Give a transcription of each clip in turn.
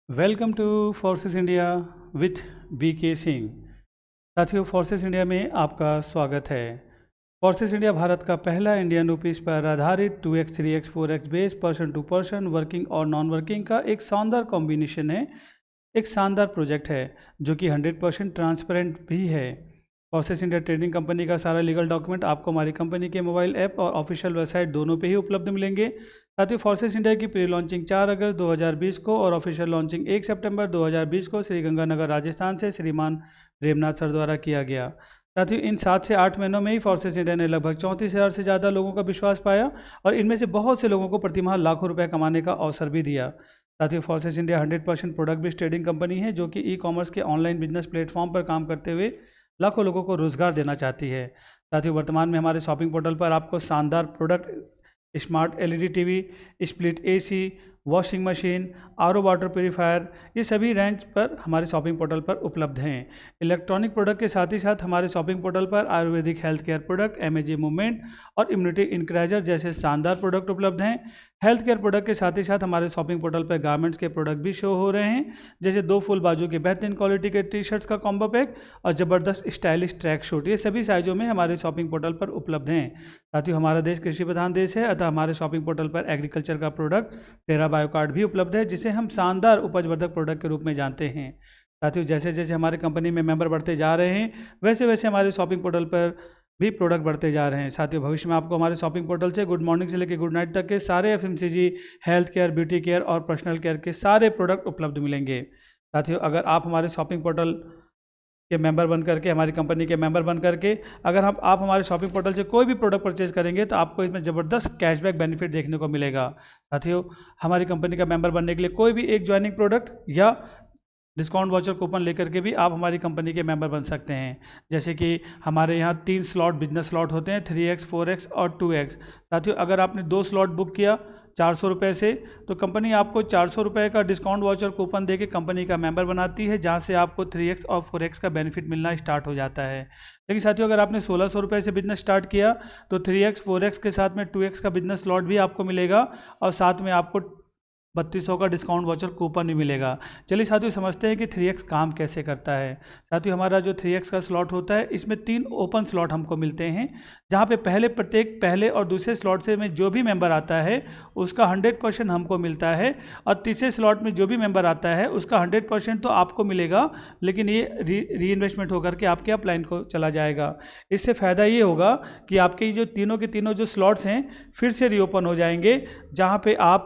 Welcome two forces India with BK Singh. साथियों, forces India में आपका स्वागत है। फोर्सेस इंडिया भारत का पहला इंडियन रुपीस पर आधारित 2x 3x 4x base person to person working और नॉन वर्किंग का एक शानदार कॉम्बिनेशन है। एक शानदार प्रोजेक्ट है जो कि 100% ट्रांसपेरेंट भी है। फोर्सेस इंडिया ट्रेडिंग कंपनी का सारा लीगल डॉक्यूमेंट आपको हमारी कंपनी के मोबाइल ऐप और ऑफिशियल वेबसाइट दोनों पे ही उपलब्ध मिलेंगे। साथ ही फोर्सेस इंडिया की प्री लॉन्चिंग 4 अगस्त 2020 को और ऑफिशियल लॉन्चिंग 1 सितंबर 2020 को श्री गंगानगर राजस्थान से श्रीमान प्रेमनाथ सर द्वारा किया गया। साथ ही इन 7 से 8 महीनों में ही फोर्सेस इंडिया ने लगभग 34,000 से ज़्यादा लोगों का विश्वास पाया और इनमें से बहुत से लोगों को प्रतिमाह लाखों रुपए कमाने का अवसर भी दिया। साथ ही forces India 100% product based trading company है जो कि ई-कॉमर्स के ऑनलाइन बिजनेस प्लेटफॉर्म पर काम करते हुए लाखों लोगों को रोजगार देना चाहती है। साथ ही वर्तमान में हमारे शॉपिंग पोर्टल पर आपको शानदार product smart LED TV, split AC, washing machine, RO water purifier, ये सभी रेंज पर हमारे शॉपिंग पोर्टल पर उपलब्ध हैं। इलेक्ट्रॉनिक प्रोडक्ट के साथ ही साथ हमारे शॉपिंग पोर्टल पर Ayurvedic health care product, MAG movement और इम्यूनिटी इंक्रेजर जैसे शानदार प्रोडक्ट उपलब्ध हैं। हेल्थ केयर प्रोडक्ट के साथ ही साथ हमारे शॉपिंग पोर्टल पर गारमेंट्स के प्रोडक्ट भी शो हो रहे हैं, जैसे 2 फुल बाजू के बेहतरीन क्वालिटी के टी-शर्ट्स का कॉम्बो पैक और ज़बरदस्त स्टाइलिश ट्रैक शूट, ये सभी साइजों में हमारे शॉपिंग पोर्टल पर उपलब्ध हैं। साथ ही हमारा देश कृषि प्रधान देश है, अतः हमारे शॉपिंग पोर्टल पर एग्रीकल्चर का प्रोडक्ट टेरा बायो कार्ड भी उपलब्ध है, जिसे हम शानदार उपजवर्धक प्रोडक्ट के रूप में जानते हैं। साथियों, जैसे जैसे हमारे कंपनी में मेंबर बढ़ते जा रहे हैं वैसे वैसे हमारे शॉपिंग पोर्टल पर भी प्रोडक्ट बढ़ते जा रहे हैं। साथियों, भविष्य में आपको हमारे शॉपिंग पोर्टल से गुड मॉर्निंग से लेकर गुड नाइट तक के सारे FMCG, health care, beauty care और पर्सनल केयर के सारे प्रोडक्ट उपलब्ध मिलेंगे। साथियों, अगर आप हमारे शॉपिंग पोर्टल के मेंबर बन करके, हमारी कंपनी के मेंबर बन करके अगर आप हमारे शॉपिंग पोर्टल से कोई भी प्रोडक्ट परचेज करेंगे तो आपको इसमें ज़बरदस्त कैशबैक बेनिफिट देखने को मिलेगा। साथियों, हमारी कंपनी का मेंबर बनने के लिए कोई भी एक ज्वाइनिंग प्रोडक्ट या डिस्काउंट वाउचर कूपन लेकर के भी आप हमारी कंपनी के मेंबर बन सकते हैं। जैसे कि हमारे यहाँ 3 स्लॉट बिजनेस स्लॉट होते हैं, 3x 4x और 2x। साथियों, अगर आपने 2 स्लॉट बुक किया 400 रुपये से तो कंपनी आपको 400 रुपये का डिस्काउंट वाउचर कूपन देके कंपनी का मेंबर बनाती है, जहाँ से आपको 3x और 4x का बेनिफिट मिलना स्टार्ट हो जाता है। लेकिन साथियों, अगर आपने 1600 रुपये से बिजनेस स्टार्ट किया तो 3x 4x के साथ में 2x का बिजनेस स्लॉट भी आपको मिलेगा और साथ में आपको 3200 का डिस्काउंट वाउचर कूपन भी मिलेगा। चलिए साथियों, समझते हैं कि 3x काम कैसे करता है। साथियों, हमारा जो 3x का स्लॉट होता है इसमें 3 ओपन स्लॉट हमको मिलते हैं, जहाँ पे प्रत्येक पहले और दूसरे स्लॉट से में जो भी मेंबर आता है उसका 100% हमको मिलता है और तीसरे स्लॉट में जो भी मेंबर आता है उसका 100% तो आपको मिलेगा, लेकिन ये री इन्वेस्टमेंट होकर के आपके अपलाइन को चला जाएगा। इससे फ़ायदा ये होगा कि आपके जो तीनों के तीनों जो स्लॉट्स हैं फिर से रीओपन हो जाएंगे, जहाँ पे आप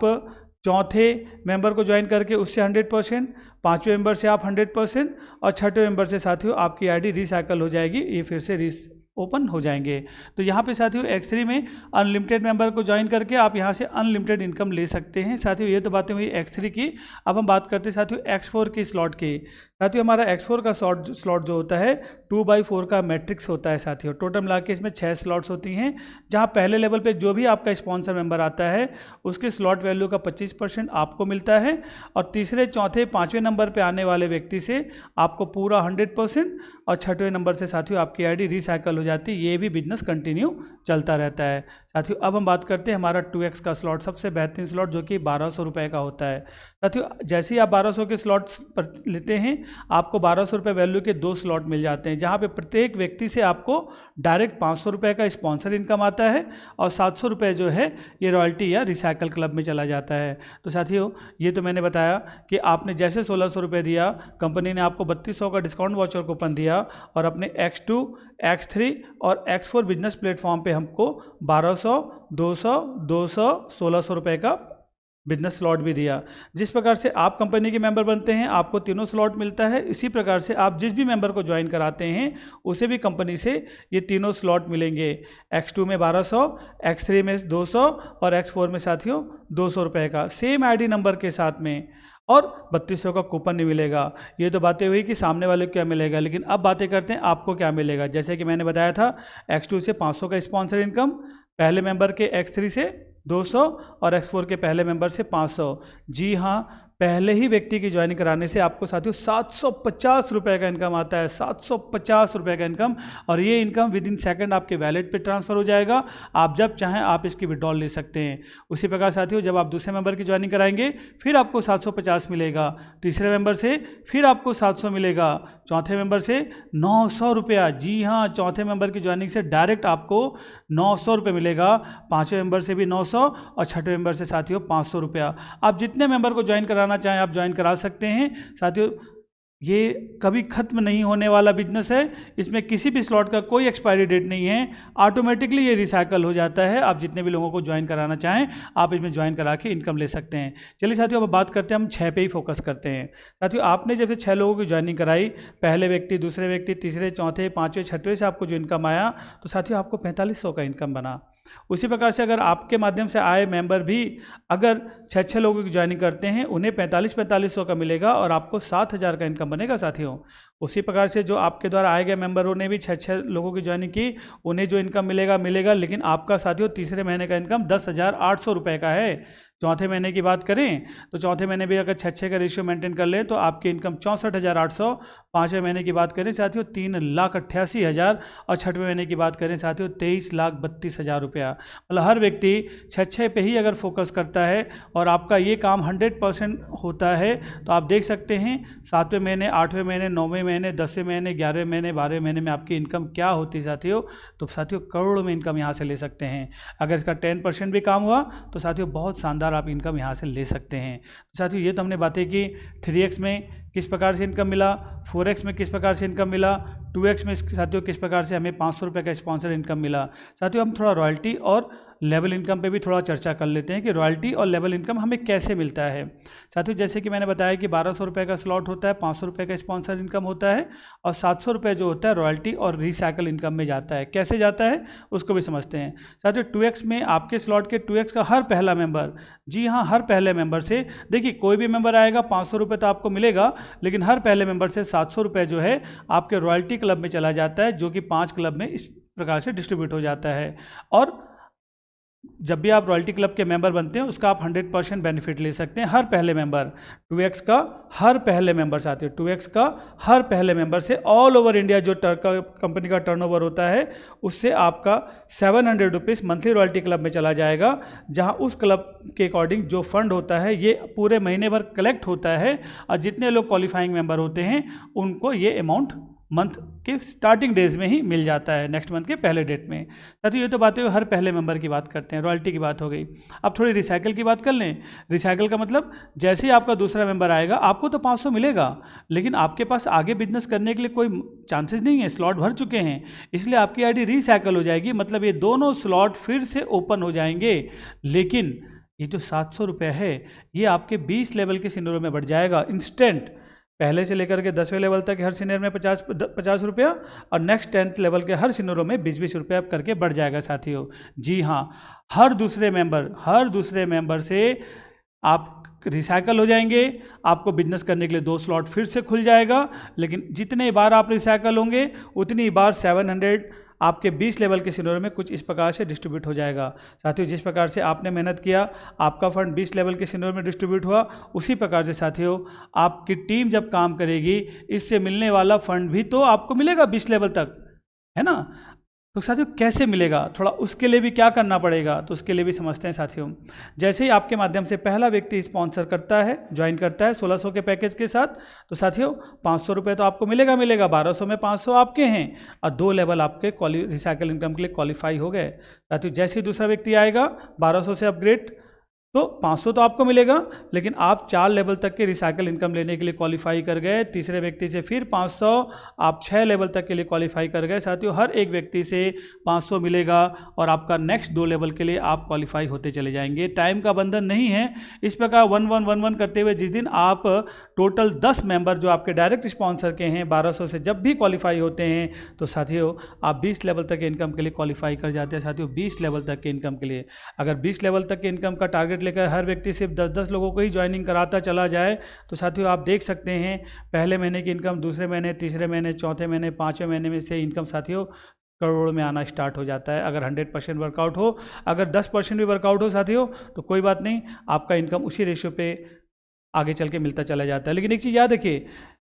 चौथे मेंबर को ज्वाइन करके उससे 100%, 5वें मेंबर से आप 100% और 6ठे मेंबर से साथियों आपकी आईडी रिसाइकल हो जाएगी, ये फिर से ओपन हो जाएंगे। तो यहाँ पे साथियों X3 में अनलिमिटेड मेंबर को ज्वाइन करके आप यहाँ से अनलिमिटेड इनकम ले सकते हैं। साथियों, ये तो बातें हुई X3 की। अब हम बात करते हैं साथियों X4 की स्लॉट की। साथियों, हमारा X4 का स्लॉट जो होता है 2/4 का मैट्रिक्स होता है। साथियों, टोटल मिला के इसमें 6 स्लॉट्स होती हैं, जहाँ पहले लेवल पे जो भी आपका स्पॉन्सर मेंबर आता है उसके स्लॉट वैल्यू का 25% आपको मिलता है और तीसरे, चौथे, 5वें नंबर पे आने वाले व्यक्ति से आपको पूरा 100% और 6ठे नंबर से साथियों आपकी आईडी रिसाइकल हो जाती है। ये भी बिजनेस कंटिन्यू चलता रहता है। साथियों, अब हम बात करते हैं हमारा 2x का स्लॉट, सबसे बेहतरीन स्लॉट जो कि 1200 रुपये का होता है। साथियों, जैसे ही आप 1200 के स्लॉट्स पर लेते हैं आपको 1200 रुपये वैल्यू के 2 स्लॉट मिल जाते हैं, जहाँ पे प्रत्येक व्यक्ति से आपको डायरेक्ट 500 रुपये का स्पॉन्सर इनकम आता है और 700 रुपये जो है ये रॉयल्टी या रिसाइकल क्लब में चला जाता है। तो साथियों, ये तो मैंने बताया कि आपने जैसे 1600 रुपये दिया, कंपनी ने आपको 3200 का डिस्काउंट वाउचर कूपन दिया और अपने X2, X3 और X4 बिजनेस प्लेटफॉर्म पे हमको 1200, 200, 200, 1600 रुपये का बिजनेस स्लॉट भी दिया। जिस प्रकार से आप कंपनी के मेंबर बनते हैं आपको तीनों स्लॉट मिलता है, इसी प्रकार से आप जिस भी मेंबर को ज्वाइन कराते हैं उसे भी कंपनी से ये तीनों स्लॉट मिलेंगे। X2 में 1200, X3 में 200 और X4 में साथियों 200 रुपये का सेम आईडी नंबर के साथ में और 3200 का कूपन नहीं मिलेगा। ये तो बातें हुई कि सामने वाले को क्या मिलेगा, लेकिन अब बातें करते हैं आपको क्या मिलेगा। जैसे कि मैंने बताया था X2 से 500 का स्पॉन्सर इनकम, पहले मेंबर के X3 से 200 और X4 के पहले मेंबर से 500। जी हाँ, पहले ही व्यक्ति की ज्वाइनिंग कराने से आपको साथियों 750 रुपये का इनकम आता है, 750 रुपये का इनकम। और ये इनकम विद इन सेकंड आपके वैलेट पे ट्रांसफ़र हो जाएगा। आप जब चाहें आप इसकी विड्रॉल ले सकते हैं। उसी प्रकार साथियों जब आप दूसरे मेंबर की ज्वाइनिंग कराएंगे फिर आपको 750 मिलेगा, तीसरे मेंबर से फिर आपको 700 मिलेगा, चौथे मेंबर से 900 रुपया। जी हाँ, चौथे मेंबर की ज्वाइनिंग से डायरेक्ट आपको 900 रुपये मिलेगा, पाँचवें मेंबर से भी 900 और छठे मेंबर से साथियों 500 रुपया। आप जितने मेंबर को ज्वाइन कराना चाहें आप ज्वाइन करा सकते हैं। साथियों ये कभी ख़त्म नहीं होने वाला बिजनेस है, इसमें किसी भी स्लॉट का कोई एक्सपायरी डेट नहीं है, ऑटोमेटिकली ये रिसाइकल हो जाता है। आप जितने भी लोगों को ज्वाइन कराना चाहें आप इसमें ज्वाइन करा के इनकम ले सकते हैं। चलिए साथियों अब बात करते हैं, हम 6 पे ही फोकस करते हैं। साथियों आपने जब से 6 लोगों की ज्वाइनिंग कराई, पहले व्यक्ति, दूसरे व्यक्ति, तीसरे, चौथे, पाँचवें, छठवें से आपको जो इनकम आया तो साथियों आपको 4500 का इनकम बना। उसी प्रकार से अगर आपके माध्यम से आए मेंबर भी अगर 6 लोगों की ज्वाइनिंग करते हैं उन्हें 4500 का मिलेगा और आपको 7000 का इनकम बनेगा साथियों। उसी प्रकार से जो आपके द्वारा आए गए मेंबरों ने भी 6 लोगों की ज्वाइनिंग की, उन्हें जो इनकम मिलेगा, लेकिन आपका साथियों तीसरे महीने का इनकम 10,800 रुपये का है। चौथे महीने की बात करें तो चौथे महीने भी अगर 6 का रेशियो मेंटेन कर लें तो आपकी इनकम 64,800। पाँचवें महीने की बात करें साथियों 3,88,000 और छठवें महीने की बात करें साथियों 23,32,000 रुपया। मतलब हर व्यक्ति 6 पे ही अगर फोकस करता है और आपका ये काम 100% होता है तो आप देख सकते हैं 7वें महीने, 8वें महीने, 9वें महीने, 10वें महीने, 11वें महीने, 12वें महीने में आपकी इनकम क्या होती है साथियों। तो साथियों करोड़ों में इनकम यहाँ से ले सकते हैं। अगर इसका 10% भी काम हुआ तो साथियों बहुत शानदार आप इनकम यहाँ से ले सकते हैं। तो साथियों ये तो हमने बातें की 3x में किस प्रकार से इनकम मिला, 4x में किस प्रकार से इनकम मिला, 2x में साथियों किस प्रकार से हमें 500 रुपये का स्पॉन्सर इनकम मिला। साथियों हम थोड़ा रॉयल्टी और लेवल इनकम पे भी थोड़ा चर्चा कर लेते हैं कि रॉयल्टी और लेवल इनकम हमें कैसे मिलता है। साथियों जैसे कि मैंने बताया कि 1200 रुपये का स्लॉट होता है, 500 रुपये का स्पॉन्सर इनकम होता है और 700 रुपये जो होता है रॉयल्टी और रिसाइकल इनकम में जाता है। कैसे जाता है उसको भी समझते हैं। साथियों 2x में आपके स्लॉट के 2x का हर पहला मेंबर, जी हाँ हर पहले मेंबर से, देखिए कोई भी मेंबर आएगा 500 रुपये तो आपको मिलेगा, लेकिन हर पहले मेंबर से 700 रुपये जो है आपके रॉयल्टी क्लब में चला जाता है, जो कि 5 क्लब में इस प्रकार से डिस्ट्रीब्यूट हो जाता है। और जब भी आप रॉयल्टी क्लब के मेंबर बनते हैं उसका आप 100% बेनिफिट ले सकते हैं। हर पहले मेंबर 2x का हर पहले मेंबर साथ ही 2x का हर पहले मेंबर से ऑल ओवर इंडिया जो कंपनी का टर्नओवर होता है उससे आपका 700 रुपीज़ मंथली रॉयल्टी क्लब में चला जाएगा, जहां उस क्लब के अकॉर्डिंग जो फंड होता है ये पूरे महीने भर कलेक्ट होता है और जितने लोग क्वालिफाइंग मेंबर होते हैं उनको ये अमाउंट मंथ के स्टार्टिंग डेज में ही मिल जाता है, नेक्स्ट मंथ के पहले डेट में। साथियों ये तो बातें हर पहले मेंबर की बात करते हैं, रॉयल्टी की बात हो गई। अब थोड़ी रिसाइकल की बात कर लें। रिसाइकल का मतलब जैसे ही आपका दूसरा मेंबर आएगा आपको तो 500 मिलेगा, लेकिन आपके पास आगे बिजनेस करने के लिए कोई चांसेस नहीं है, स्लॉट भर चुके हैं, इसलिए आपकी आईडी रिसाइकल हो जाएगी। मतलब ये दोनों स्लॉट फिर से ओपन हो जाएंगे, लेकिन ये जो 700 रुपये है ये आपके 20 लेवल के सीनियरों में बढ़ जाएगा इंस्टेंट। पहले से लेकर के 10वें लेवल तक हर सीनियर में 50 रुपया और नेक्स्ट 10th लेवल के हर सीनियरों में 20-20 रुपया करके बढ़ जाएगा साथियों। जी हाँ, हर दूसरे मेंबर से आप रिसाइकल हो जाएंगे, आपको बिजनेस करने के लिए 2 स्लॉट फिर से खुल जाएगा, लेकिन जितने बार आप रिसाइकल होंगे उतनी बार 700 आपके 20 लेवल के सीनियर में कुछ इस प्रकार से डिस्ट्रीब्यूट हो जाएगा। साथियों जिस प्रकार से आपने मेहनत किया आपका फंड 20 लेवल के सीनियर में डिस्ट्रीब्यूट हुआ, उसी प्रकार से साथियों आपकी टीम जब काम करेगी इससे मिलने वाला फंड भी तो आपको मिलेगा 20 लेवल तक, है ना। तो साथियों कैसे मिलेगा, थोड़ा उसके लिए भी क्या करना पड़ेगा, तो उसके लिए भी समझते हैं साथियों। जैसे ही आपके माध्यम से पहला व्यक्ति स्पॉन्सर करता है, ज्वाइन करता है 1600 के पैकेज के साथ, तो साथियों 500 रुपये तो आपको मिलेगा, 1200 में 500 आपके हैं और 2 लेवल आपके रिसाइकल इनकम के लिए क्वालिफाई हो गए। साथियों जैसे ही दूसरा व्यक्ति आएगा 1200 से अपग्रेड तो 500 तो आपको मिलेगा, लेकिन आप 4 लेवल तक के रिसाइकल इनकम लेने के लिए क्वालिफाई कर गए। तीसरे व्यक्ति से फिर 500, आप 6 लेवल तक के लिए क्वालिफाई कर गए। साथियों हर एक व्यक्ति से 500 मिलेगा और आपका नेक्स्ट 2 लेवल के लिए आप क्वालिफाई होते चले जाएंगे। टाइम का बंधन नहीं है। इस प्रकार 1-1-1-1 करते हुए जिस दिन आप टोटल 10 मेंबर जो आपके डायरेक्ट स्पॉन्सर के हैं 1200 से जब भी क्वालिफाई होते हैं, तो साथियों आप 20 लेवल तक के इनकम के लिए क्वालिफाई कर जाते हैं। साथियों 20 लेवल तक के इनकम के लिए, अगर 20 लेवल तक के इनकम का टारगेट लेकर हर व्यक्ति सिर्फ 10-10 लोगों को ही ज्वाइनिंग कराता चला जाए, तो साथियों आप देख सकते हैं पहले महीने की इनकम दूसरे महीने, तीसरे महीने, चौथे महीने, 5वें महीने में से इनकम साथियों करोड़ों में आना स्टार्ट हो जाता है। अगर 100% वर्कआउट हो, अगर 10% भी वर्कआउट हो साथियों तो कोई बात नहीं, आपका इनकम उसी रेशियो पे आगे चल के मिलता चला जाता है। लेकिन एक चीज़ याद रखिए,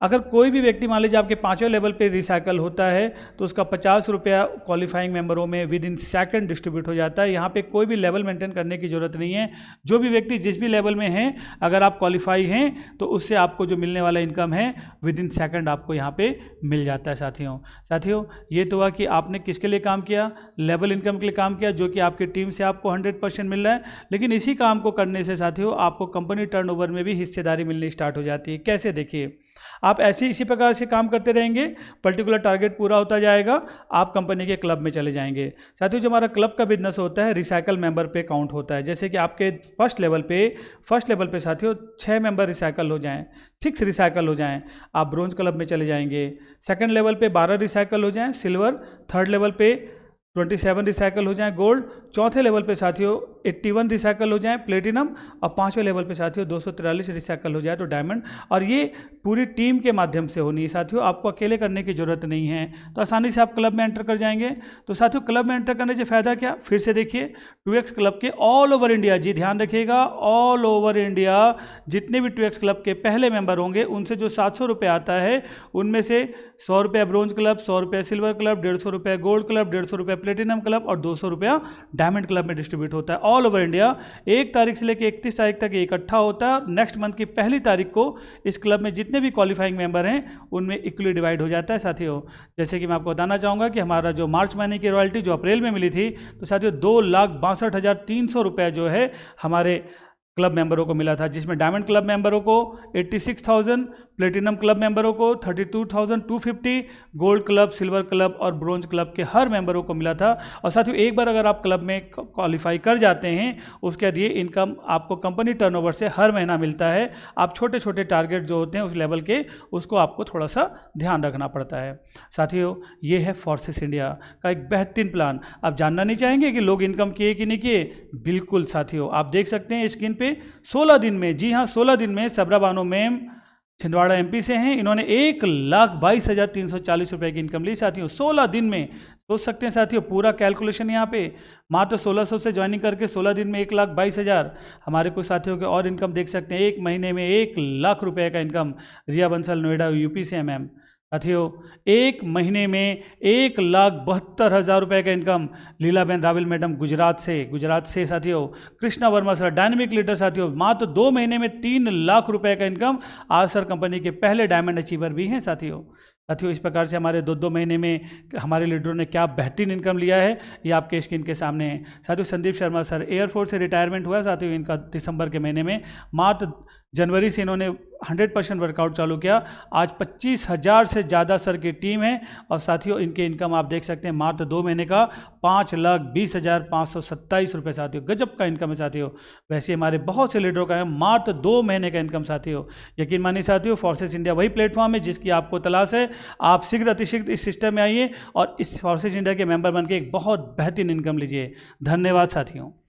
अगर कोई भी व्यक्ति मान लीजिए आपके 5वें लेवल पे रिसाइकल होता है तो उसका 50 रुपया क्वालिफाइंग मेंबरों में विद इन सेकंड डिस्ट्रीब्यूट हो जाता है। यहाँ पे कोई भी लेवल मेंटेन करने की ज़रूरत नहीं है। जो भी व्यक्ति जिस भी लेवल में हैं, अगर आप क्वालिफाई हैं तो उससे आपको जो मिलने वाला इनकम है विद इन सेकंड आपको यहाँ पे मिल जाता है। साथियों ये तो हुआ कि आपने किसके लिए काम किया, लेवल इनकम के लिए काम किया, जो कि आपकी टीम से आपको 100% मिल रहा है। लेकिन इसी काम को करने से साथियों आपको कंपनी टर्नओवर में भी हिस्सेदारी मिलनी स्टार्ट हो जाती है। कैसे, देखिए, आप ऐसे इसी प्रकार से काम करते रहेंगे, पर्टिकुलर टारगेट पूरा होता जाएगा, आप कंपनी के क्लब में चले जाएंगे। साथियों जो हमारा क्लब का बिजनेस होता है रिसाइकल मेंबर पे काउंट होता है। जैसे कि आपके फर्स्ट लेवल पे साथियों 6 मेंबर रिसाइकल हो जाएं, 6 रिसाइकल हो जाएं, आप ब्रोंज क्लब में चले जाएंगे। सेकंड लेवल पे 12 रिसाइकल हो जाएं सिल्वर, थर्ड लेवल पे 27 रिसाइकल हो जाएं गोल्ड, चौथे लेवल पे साथियों 81 रिसाइकल हो जाएं प्लेटिनम, और 5वें लेवल पे साथियों 243 रिसाइकल हो जाए तो डायमंड। और ये पूरी टीम के माध्यम से होनी है साथियों, आपको अकेले करने की ज़रूरत नहीं है। तो आसानी से आप क्लब में एंटर कर जाएंगे। तो साथियों क्लब में एंटर करने से फ़ायदा क्या, फिर से देखिए 2x क्लब के ऑल ओवर इंडिया, जी ध्यान रखिएगा, ऑल ओवर इंडिया जितने भी 2x क्लब के पहले मेंबर होंगे उनसे जो 700 रुपये आता है उनमें से 100 रुपये ब्रोंज क्लब, 100 रुपये सिल्वर क्लब, 150 रुपये गोल्ड क्लब, 150 रुपये प्लेटिनम क्लब और 200 रुपया डायमंड क्लब में डिस्ट्रीब्यूट होता है ऑल ओवर इंडिया। 1 तारीख से लेकर 31 तारीख तक ये इकट्ठा होता है। नेक्स्ट मंथ की पहली तारीख को इस क्लब में जितने भी क्वालिफाइंग मेंबर हैं उनमें इक्वली डिवाइड हो जाता है। साथियों जैसे कि मैं आपको बताना चाहूँगा कि हमारा जो मार्च महीने की रॉयल्टी जो अप्रैल में मिली थी, तो साथियों 2,62,300 रुपये जो है हमारे क्लब मेंबरों को मिला था, जिसमें डायमंड क्लब मेंबरों को 86,000, प्लेटिनम क्लब मेंबरों को 32,250, गोल्ड क्लब, सिल्वर क्लब और ब्रोंज क्लब के हर मेंबरों को मिला था। और साथियों एक बार अगर आप क्लब में क्वालिफाई कर जाते हैं उसके बाद ये इनकम आपको कंपनी टर्नओवर से हर महीना मिलता है। आप छोटे छोटे टारगेट जो होते हैं उस लेवल के, उसको आपको थोड़ा सा ध्यान रखना पड़ता है। साथियों ये है फोर्सेस इंडिया का एक बेहतरीन प्लान। आप जानना नहीं चाहेंगे कि लोग इनकम किए कि नहीं किए? बिल्कुल साथियों, आप देख सकते हैं स्क्रीन पे 16 दिन में, जी हाँ 16 दिन में सबरा बानो मैम छिंदवाड़ा एमपी से हैं, इन्होंने 1,22,340 रुपए की इनकम ली साथियों 16 दिन में। सोच सकते हैं साथियों पूरा कैलकुलेशन यहाँ पे, मात्र 1600 से ज्वाइनिंग करके 16 दिन में 1,22,000। हमारे कुछ साथियों के और इनकम देख सकते हैं, एक महीने में 1,00,000 रुपए का इनकम। रिया बंसल नोएडा यूपी से मैम। साथियों एक महीने में 1,72,000 रुपये का इनकम लीलाबेन रावल मैडम गुजरात से। साथियों Krishna Verma sir dynamic leader साथियों मात्र 2 महीने में 3,00,000 रुपये का इनकम। आज सर कंपनी के पहले डायमंड अचीवर भी हैं साथियों। इस प्रकार से हमारे 2-2 महीने में हमारे लीडरों ने क्या बेहतरीन इनकम लिया है ये आपके स्क्रीन के सामने है। साथियों संदीप शर्मा सर एयरफोर्स से रिटायरमेंट हुआ साथियों इनका दिसंबर के महीने में, मात्र जनवरी से इन्होंने 100% वर्कआउट चालू किया। आज 25,000 से ज़्यादा सर की टीम है और साथियों इनके इनकम आप देख सकते हैं मात्र 2 महीने का 5,20,527 रुपये साथियों, गजब का इनकम है साथियों। वैसे हमारे बहुत से लीडरों का है मात्र 2 महीने का इनकम साथियों। यकीन मानिए साथियों फोर्सेस इंडिया वही प्लेटफॉर्म है जिसकी आपको तलाश है। आप शीघ्र अतिशीघ्र इस सिस्टम में आइए और इस फोर्सेस इंडिया के मेंबर बनकर एक बहुत बेहतरीन इनकम लीजिए। धन्यवाद साथियों।